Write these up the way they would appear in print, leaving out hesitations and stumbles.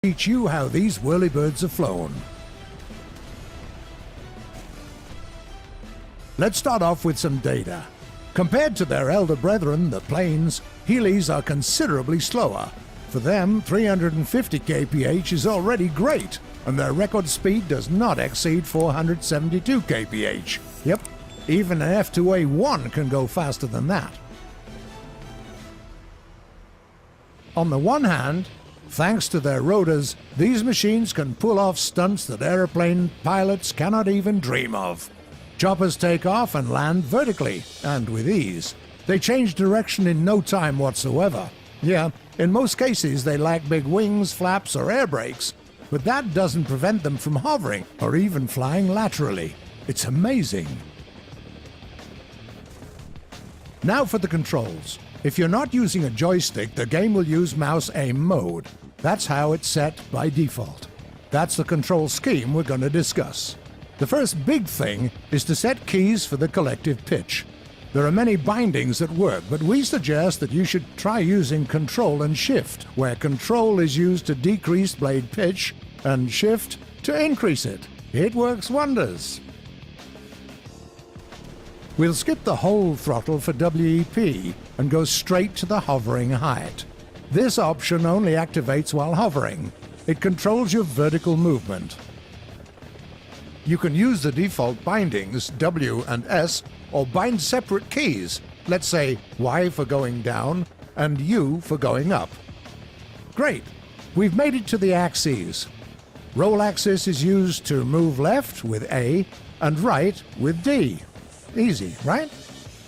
teach you how these whirlybirds are flown. Let's start off with some data. Compared to their elder brethren, the planes, Heelys are considerably slower. For them, 350 kph is already great, and their record speed does not exceed 472 kph. Yep, even an F2A1 can go faster than that. On the one hand, thanks to their rotors, these machines can pull off stunts that airplane pilots cannot even dream of. Choppers take off and land vertically, and with ease. They change direction in no time whatsoever. Yeah, in most cases they lack big wings, flaps, or air brakes, but that doesn't prevent them from hovering or even flying laterally. It's amazing. Now for the controls. If you're not using a joystick, the game will use mouse aim mode. That's how it's set by default. That's the control scheme we're going to discuss. The first big thing is to set keys for the collective pitch. There are many bindings that work, but we suggest that you should try using Control and Shift, where Control is used to decrease blade pitch and Shift to increase it. It works wonders. We'll skip the whole throttle for WEP and go straight to the hovering height. This option only activates while hovering. It controls your vertical movement. You can use the default bindings, W and S, or bind separate keys, let's say Y for going down and U for going up. Great! We've made it to the axes. Roll axis is used to move left with A and right with D. Easy, right?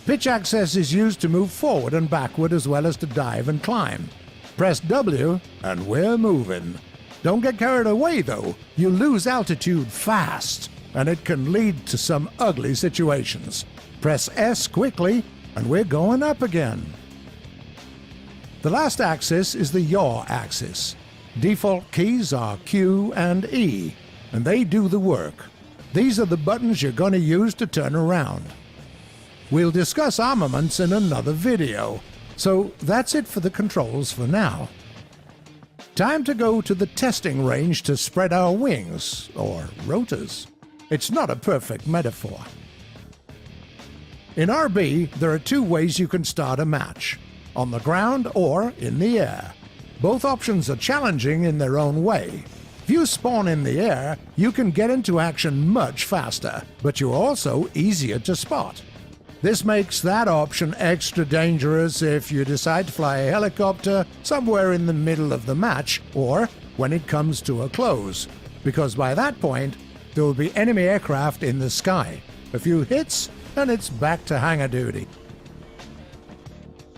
Pitch axis is used to move forward and backward as well as to dive and climb. Press W and we're moving. Don't get carried away though. You lose altitude fast, and it can lead to some ugly situations. Press S quickly and we're going up again. The last axis is the Yaw Axis. Default keys are Q and E, and they do the work. These are the buttons you're going to use to turn around. We'll discuss armaments in another video, so that's it for the controls for now. Time to go to the testing range to spread our wings, or rotors. It's not a perfect metaphor. In RB, there are two ways you can start a match: on the ground or in the air. Both options are challenging in their own way. If you spawn in the air, you can get into action much faster, but you're also easier to spot. This makes that option extra dangerous if you decide to fly a helicopter somewhere in the middle of the match or when it comes to a close, because by that point, there will be enemy aircraft in the sky. A few hits, and it's back to hangar duty.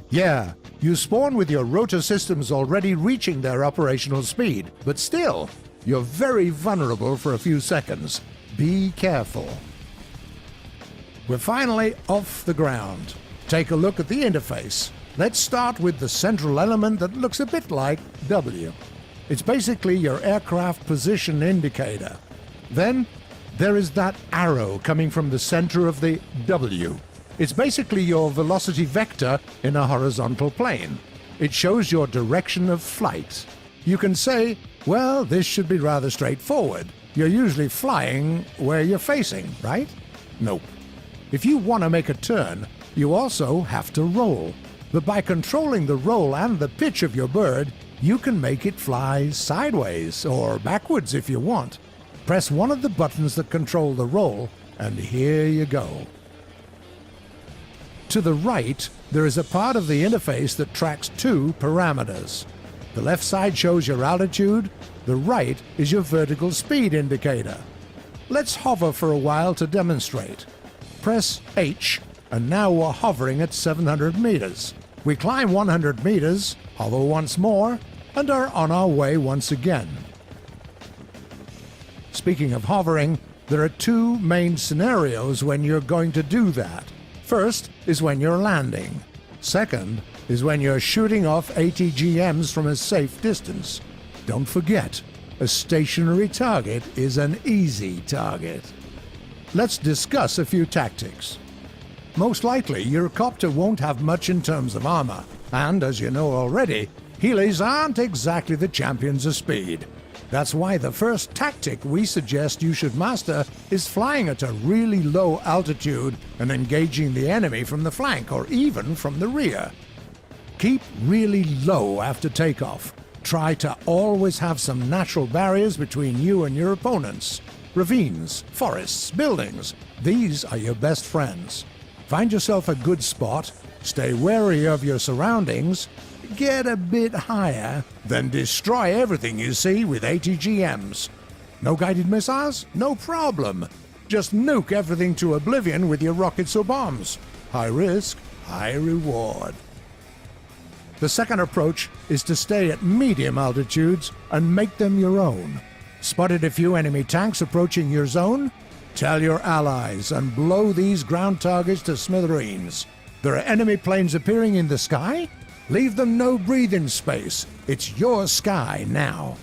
Yeah, you spawn with your rotor systems already reaching their operational speed, but still, you're very vulnerable for a few seconds. Be careful. We're finally off the ground. Take a look at the interface. Let's start with the central element that looks a bit like W. It's basically your aircraft position indicator. Then, there is that arrow coming from the center of the W. It's basically your velocity vector in a horizontal plane. It shows your direction of flight. You can say, well, this should be rather straightforward. You're usually flying where you're facing, right? Nope. If you want to make a turn, you also have to roll. But by controlling the roll and the pitch of your bird, you can make it fly sideways or backwards if you want. Press one of the buttons that control the roll, and here you go. To the right, there is a part of the interface that tracks two parameters. The left side shows your altitude, the right is your vertical speed indicator. Let's hover for a while to demonstrate. Press H, and now we're hovering at 700 meters. We climb 100 meters, hover once more, and are on our way once again. Speaking of hovering, there are two main scenarios when you're going to do that. First is when you're landing. Second is when you're shooting off ATGMs from a safe distance. Don't forget, a stationary target is an easy target. Let's discuss a few tactics. Most likely, your copter won't have much in terms of armor, and as you know already, Heelys aren't exactly the champions of speed. That's why the first tactic we suggest you should master is flying at a really low altitude and engaging the enemy from the flank or even from the rear. Keep really low after takeoff. Try to always have some natural barriers between you and your opponents. Ravines, forests, buildings, these are your best friends. Find yourself a good spot, stay wary of your surroundings, get a bit higher, then destroy everything you see with ATGMs. No guided missiles? No problem. Just nuke everything to oblivion with your rockets or bombs. High risk, high reward. The second approach is to stay at medium altitudes and make them your own. Spotted a few enemy tanks approaching your zone? Tell your allies and blow these ground targets to smithereens. There are enemy planes appearing in the sky? Leave them no breathing space. It's your sky now.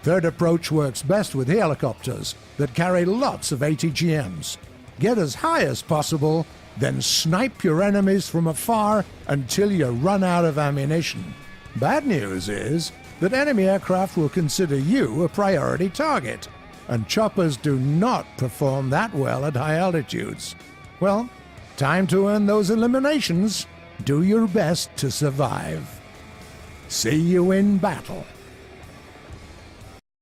Third approach works best with helicopters that carry lots of ATGMs. Get as high as possible, then snipe your enemies from afar until you run out of ammunition. Bad news is that enemy aircraft will consider you a priority target, and choppers do not perform that well at high altitudes. Well, time to earn those eliminations. Do your best to survive. See you in battle.